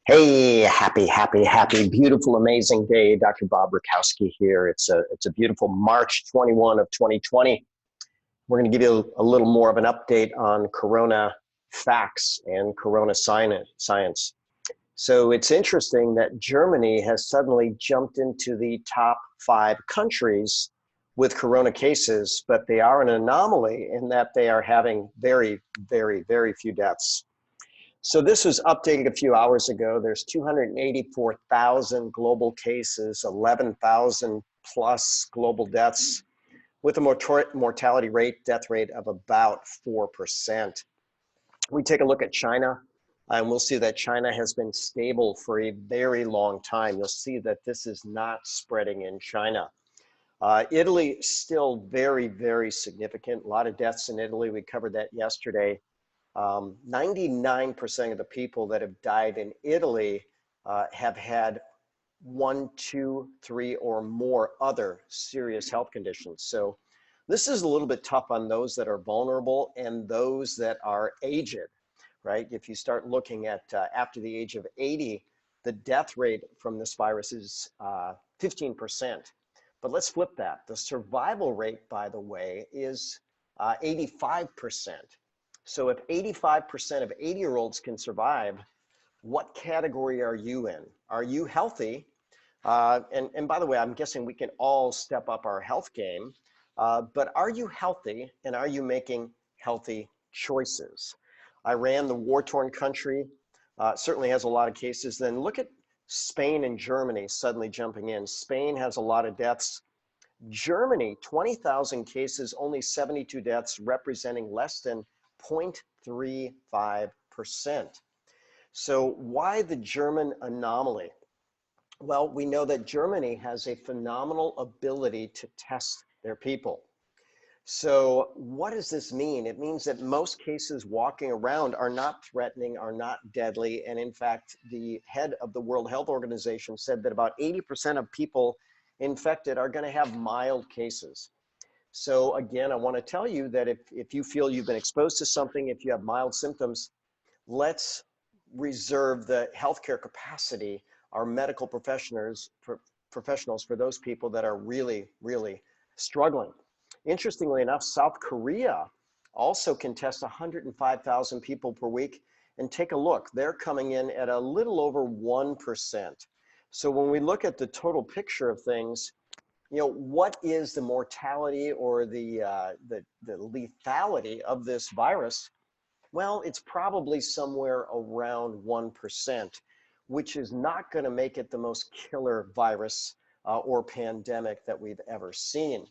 Hey, happy, beautiful, amazing day. Dr. Bob Rakowski here. It's a beautiful March 21 of 2020. We're going to give you a little more of an update on corona facts and corona science. So it's interesting that Germany has suddenly jumped into the top 5 countries with corona cases, but they are an anomaly in that they are having very few deaths. So this was updated a few hours ago. There's 284,000 global cases, 11,000 plus global deaths, with a mortality rate, death rate of about 4%. We take a look at China, and we'll see that China has been stable for a very long time. You'll see that this is not spreading in China. Italy, still very significant. A lot of deaths in Italy. We covered that yesterday. 99% of the people that have died in Italy have had 1, 2, 3, or more other serious health conditions. So this is a little bit tough on those that are vulnerable and those that are aged, right? If you start looking at after the age of 80, the death rate from this virus is 15%. But let's flip that. The survival rate, by the way, is 85%. So if 85% of 80-year-olds can survive, what category are you in? Are you healthy? And by the way, I'm guessing we can all step up our health game, but are you healthy and are you making healthy choices? Iran, the war-torn country, certainly has a lot of cases. Then look at Spain and Germany suddenly jumping in. Spain has a lot of deaths. Germany, 20,000 cases, only 72 deaths, representing less than 0.35%. So why the German anomaly? Well, we know that Germany has a phenomenal ability to test their people. So what does this mean? It means that most cases walking around are not threatening, are not deadly. And in fact, the head of the World Health Organization said that about 80% of people infected are going to have mild cases. So again, I want to tell you that if you feel you've been exposed to something, if you have mild symptoms, let's reserve the healthcare capacity, our medical professionals for those people that are really struggling. Interestingly enough, South Korea also can test 105,000 people per week. And take a look, they're coming in at a little over 1%. So when we look at the total picture of things, you know, what is the mortality or the lethality of this virus? Well, it's probably somewhere around 1%, which is not going to make it the most killer virus or pandemic that we've ever seen.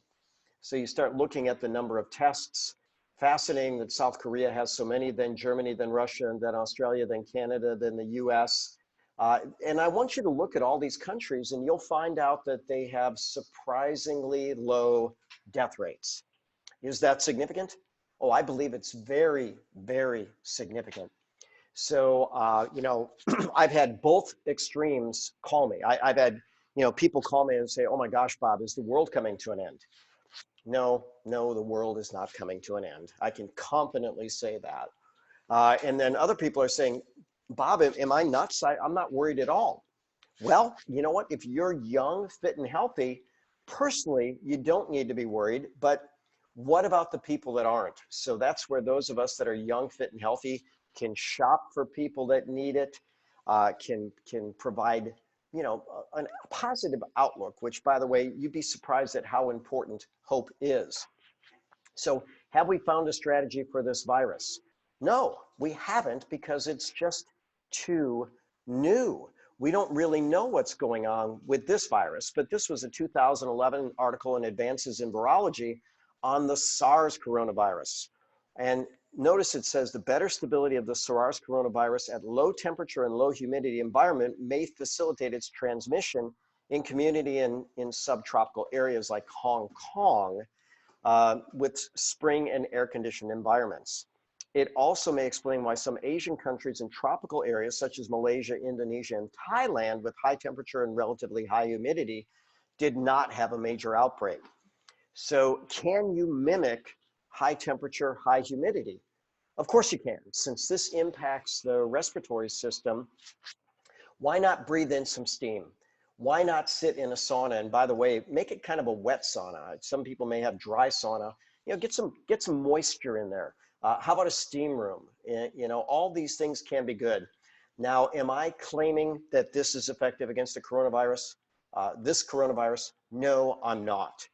So you start looking at the number of tests. Fascinating that South Korea has so many, then Germany, then Russia, and then Australia, then Canada, then the US. And I want you to look at all these countries and you'll find out that they have surprisingly low death rates. Is that significant? Oh, I believe it's very significant. So, you know, I've had both extremes call me. I've had, you know, people call me and say, oh my gosh, Bob, is the world coming to an end? No, the world is not coming to an end. I can confidently say that. And then other people are saying, Bob, am I nuts? I'm not worried at all. Well, you know what? If you're young, fit, and healthy, personally, you don't need to be worried. But what about the people that aren't? So that's where those of us that are young, fit, and healthy can shop for people that need it, can provide, you know, a positive outlook, which, by the way, you'd be surprised at how important hope is. So have we found a strategy for this virus? No, we haven't, because it's just too new. We don't really know what's going on with this virus, but this was a 2011 article in Advances in Virology on the SARS coronavirus. And notice it says the better stability of the SARS coronavirus at low temperature and low humidity environment may facilitate its transmission in community and in subtropical areas like Hong Kong, with spring and air-conditioned environments. It also may explain why some Asian countries in tropical areas such as Malaysia, Indonesia, and Thailand with high temperature and relatively high humidity did not have a major outbreak. So can you mimic high temperature, high humidity? Of course you can. Since this impacts the respiratory system, Why not breathe in some steam? Why not sit in a sauna? And by the way, make it kind of a wet sauna. Some people may have dry sauna. Get some moisture in there. How about a steam room? All these things can be good. Now, am I claiming that this is effective against the coronavirus? This coronavirus? No, I'm not.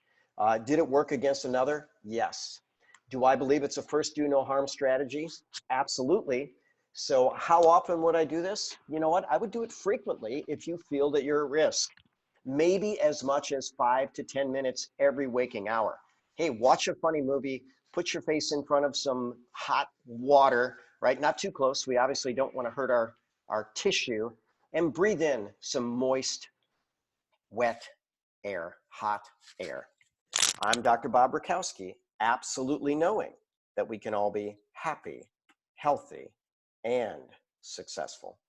Did it work against another? Yes. Do I believe it's a first do no harm strategy? Absolutely. So how often would I do this? You know what? I would do it frequently if you feel that you're at risk. Maybe as much as 5 to 10 minutes every waking hour. Hey, watch a funny movie, put your face in front of some hot water, right? Not too close. We obviously don't want to hurt our tissue, and breathe in some moist, wet air, hot air. I'm Dr. Bob Rakowski, absolutely knowing that we can all be happy, healthy, and successful.